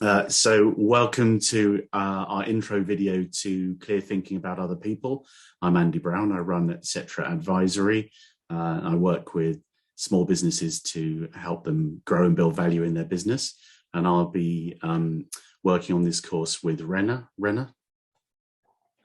So welcome to our intro video to Clear Thinking About Other People. I'm Andy Brown. I run Etc. Advisory. I work with small businesses to help them grow and build value in their business. And I'll be working on this course with Rena. Rena?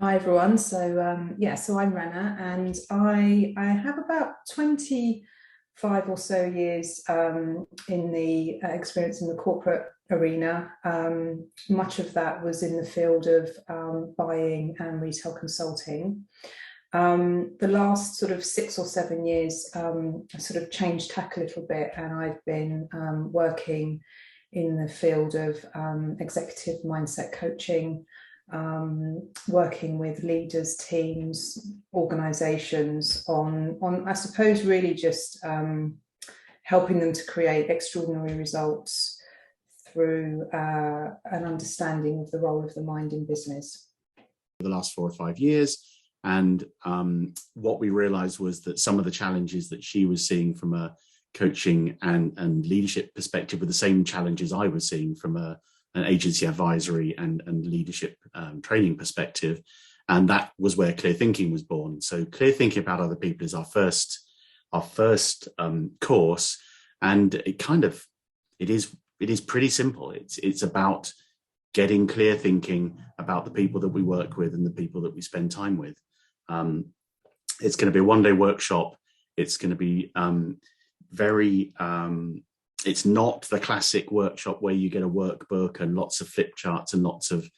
Hi everyone. So I'm Rena, and I have about 25 or so years in the experience in the corporate arena. Much of that was in the field of buying and retail consulting. The last sort of 6 or 7 years, I sort of changed tack a little bit, and I've been working in the field of executive mindset coaching, working with leaders, teams, organizations on I suppose really just helping them to create extraordinary results through an understanding of the role of the mind in business. For the last 4 or 5 years, and what we realized was that some of the challenges that she was seeing from a coaching and leadership perspective were the same challenges I was seeing from an agency advisory and leadership training perspective. And that was where Clear Thinking was born. So Clear Thinking About Other People is our first course. And it is pretty simple. It's about getting clear thinking about the people that we work with and the people that we spend time with. It's going to be a one-day workshop. It's going to be it's not the classic workshop where you get a workbook and lots of flip charts and lots of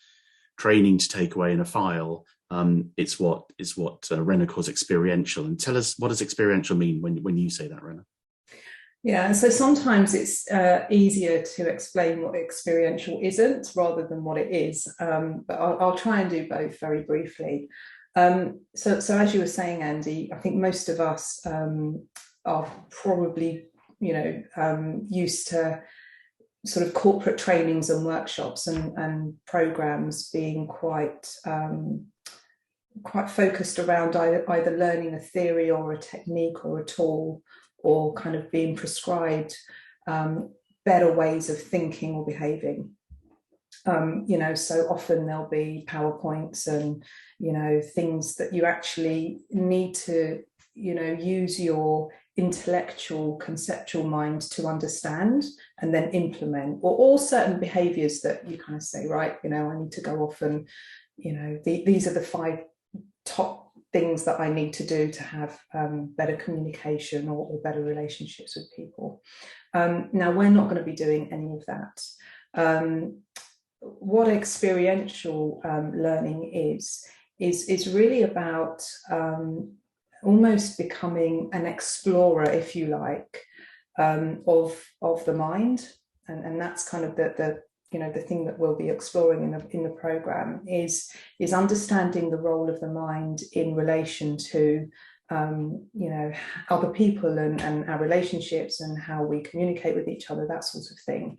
training to take away in a file. It's what Rena calls experiential. And tell us, what does experiential mean when you say that, Rena? Yeah, so sometimes it's easier to explain what experiential isn't rather than what it is. But I'll try and do both very briefly. So as you were saying, Andy, I think most of us are probably used to sort of corporate trainings and workshops and programs being quite focused around either learning a theory or a technique or a tool, or kind of being prescribed better ways of thinking or behaving. So often there'll be PowerPoints and things that you actually need to use your intellectual, conceptual mind to understand and then implement, or certain behaviors that you kind of say, right, I need to go off and, these are the 5 top things that I need to do to have better communication or better relationships with people. Now, we're not going to be doing any of that. What experiential learning is really about almost becoming an explorer, if you like, of the mind, and that's kind of the thing that we'll be exploring in the program is understanding the role of the mind in relation to other people and our relationships and how we communicate with each other, that sort of thing.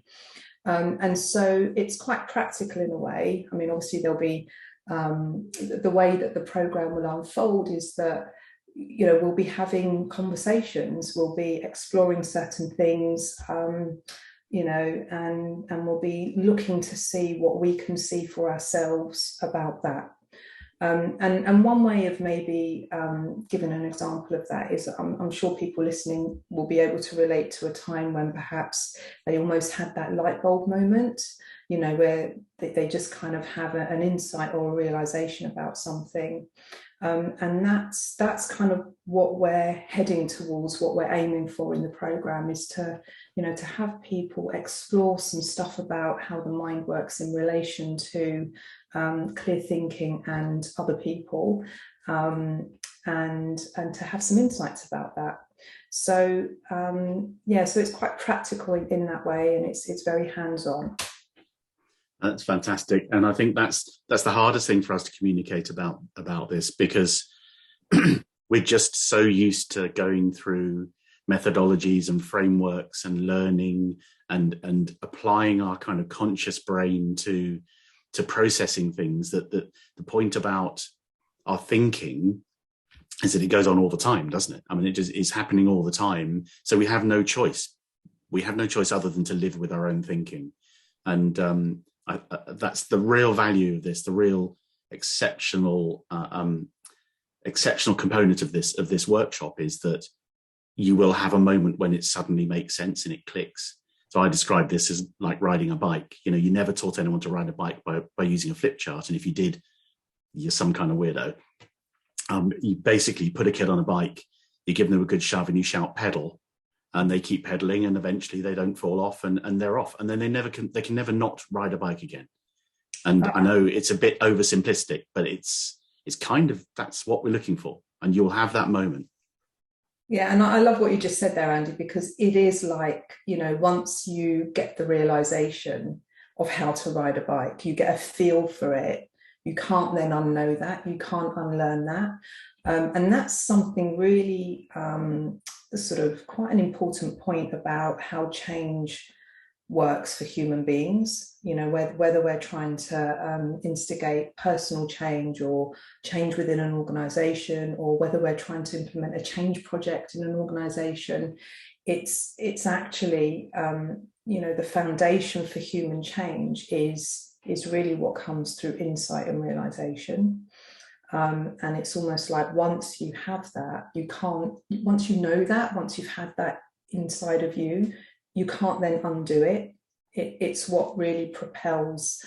And so it's quite practical in a way. I mean, obviously there'll be the way that the program will unfold is that we'll be having conversations, we'll be exploring certain things, and we'll be looking to see what we can see for ourselves about that. And one way of maybe giving an example of that is I'm sure people listening will be able to relate to a time when perhaps they almost had that light bulb moment, where they just kind of have an insight or a realization about something. And that's kind of what we're heading towards, what we're aiming for in the program, is to have people explore some stuff about how the mind works in relation to clear thinking and other people, and to have some insights about that. So so it's quite practical in that way, and it's very hands-on. That's fantastic. And I think that's the hardest thing for us to communicate about this, because we're just so used to going through methodologies and frameworks and learning and applying our kind of conscious brain to processing things, that the point about our thinking is that it goes on all the time, doesn't it? I mean, it just is happening all the time. So we have no choice. We have no choice other than to live with our own thinking. And that's the real value of this, the real exceptional component of this workshop, is that you will have a moment when it suddenly makes sense and it clicks. So I describe this as like riding a bike. You know, you never taught anyone to ride a bike by using a flip chart, and if you did, you're some kind of weirdo. You basically put a kid on a bike, you give them a good shove, and you shout pedal, and they keep pedaling, and eventually they don't fall off, and they're off, and then they can never not ride a bike again. And I know it's a bit oversimplistic, but it's kind of, that's what we're looking for, and you'll have that moment. Yeah, and I love what you just said there, Andy, because it is like, you know, once you get the realization of how to ride a bike, you get a feel for it. You can't then unknow that. You can't unlearn that. And that's something really sort of quite an important point about how change works for human beings. You know, whether we're trying to instigate personal change or change within an organization, or whether we're trying to implement a change project in an organization, it's actually, you know, the foundation for human change is really what comes through insight and realization. And it's almost like once you have that, once you know that, once you've had that inside of you, you can't then undo it. It's what really propels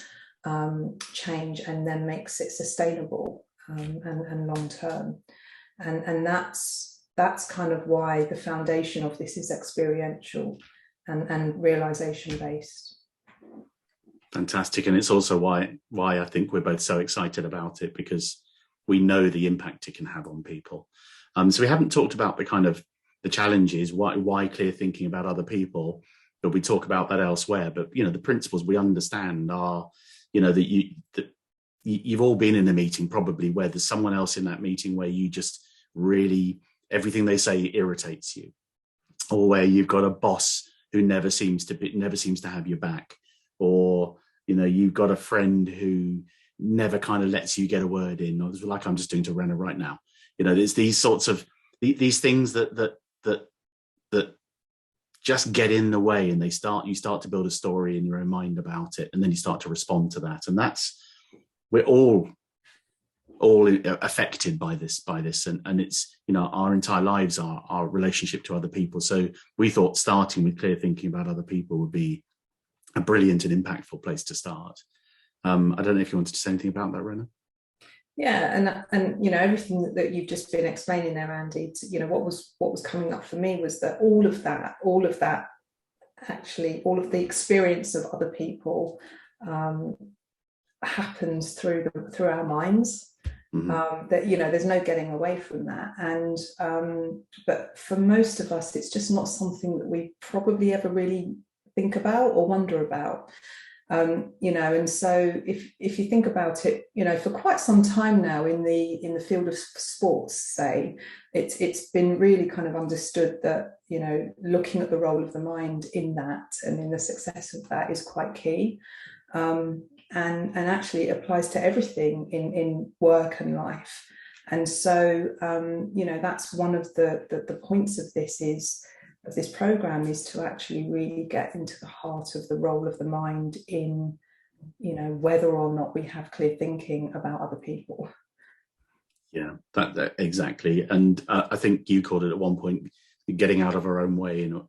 change and then makes it sustainable and long term. And that's kind of why the foundation of this is experiential and realization based. Fantastic. And it's also why I think we're both so excited about it, because we know the impact it can have on people. So we haven't talked about the kind of the challenges, why clear thinking about other people, but we talk about that elsewhere. But, you know, the principles we understand are, you know, that you've all been in a meeting probably where there's someone else in that meeting where you just really, everything they say irritates you, or where you've got a boss who never seems to have your back, or, you know, you've got a friend who never kind of lets you get a word in, or like I'm just doing to Rena right now. You know, there's these sorts of these things that just get in the way, and you start to build a story in your own mind about it, and then you start to respond to that. And we're all affected by this, and it's, you know, our entire lives are our relationship to other people. So we thought starting with clear thinking about other people would be a brilliant and impactful place to start. I don't know if you wanted to say anything about that, Rena. Yeah, and you know, everything that you've just been explaining there, Andy, you know, what was coming up for me was that all of that actually, all of the experience of other people happens through our minds. Mm-hmm. That, you know, there's no getting away from that. And but for most of us, it's just not something that we probably ever really think about or wonder about. You know, and so if you think about it, you know, for quite some time now in the field of sports, say, it's been really kind of understood that, you know, looking at the role of the mind in that and in the success of that is quite key. And actually it applies to everything in work and life. And so, you know, that's one of the points of this program, is to actually really get into the heart of the role of the mind in, you know, whether or not we have clear thinking about other people. Yeah, that exactly. And I think you called it at one point getting out of our own way, and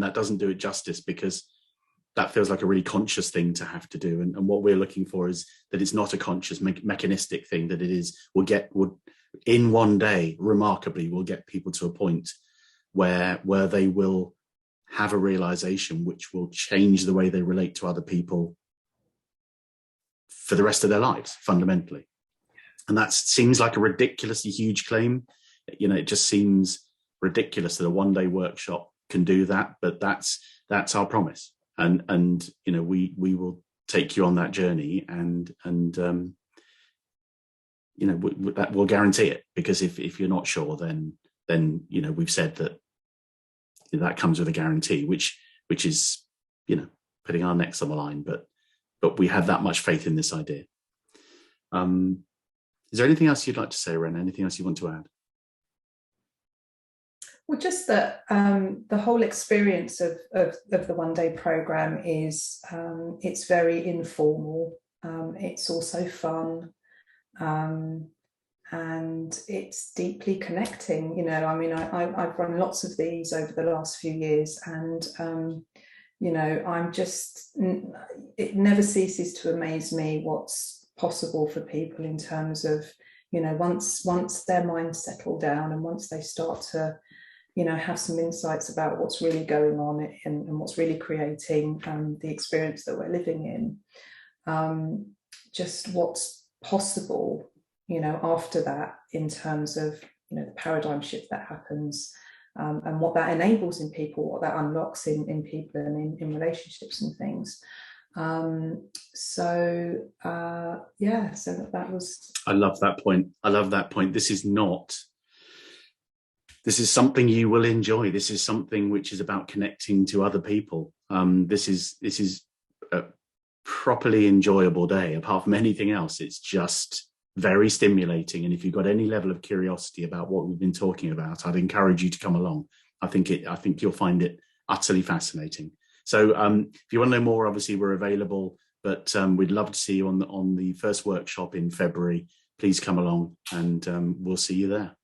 that doesn't do it justice, because that feels like a really conscious thing to have to do. And what we're looking for is that it's not a conscious mechanistic thing, that it is, in one day, remarkably, we'll get people to a point where they will have a realization which will change the way they relate to other people for the rest of their lives, fundamentally. And that seems like a ridiculously huge claim. You know, it just seems ridiculous that a one-day workshop can do that, but that's our promise. And you know, we will take you on that journey, and you know, that we'll guarantee it, because if you're not sure, then you know, we've said that comes with a guarantee, which is, you know, putting our necks on the line, but we have that much faith in this idea. Is there anything else you'd like to say, Ren? Anything else you want to add? Well, just that the whole experience of the one-day program is it's very informal. It's also fun. And it's deeply connecting. You know, I mean, I've run lots of these over the last few years, and you know, it never ceases to amaze me what's possible for people in terms of, you know, once their minds settle down and once they start to, you know, have some insights about what's really going on and what's really creating the experience that we're living in, just what's possible, you know, after that, in terms of, you know, the paradigm shift that happens, and what that enables in people, what that unlocks in people and in relationships and things. So that was. I love that point. I love that point. This is something you will enjoy. This is something which is about connecting to other people. This is a properly enjoyable day. Apart from anything else, it's just very stimulating. And if you've got any level of curiosity about what we've been talking about, I'd encourage you to come along. I think you'll find it utterly fascinating. So if you want to know more, obviously we're available, but we'd love to see you on the first workshop in February. Please come along, and we'll see you there.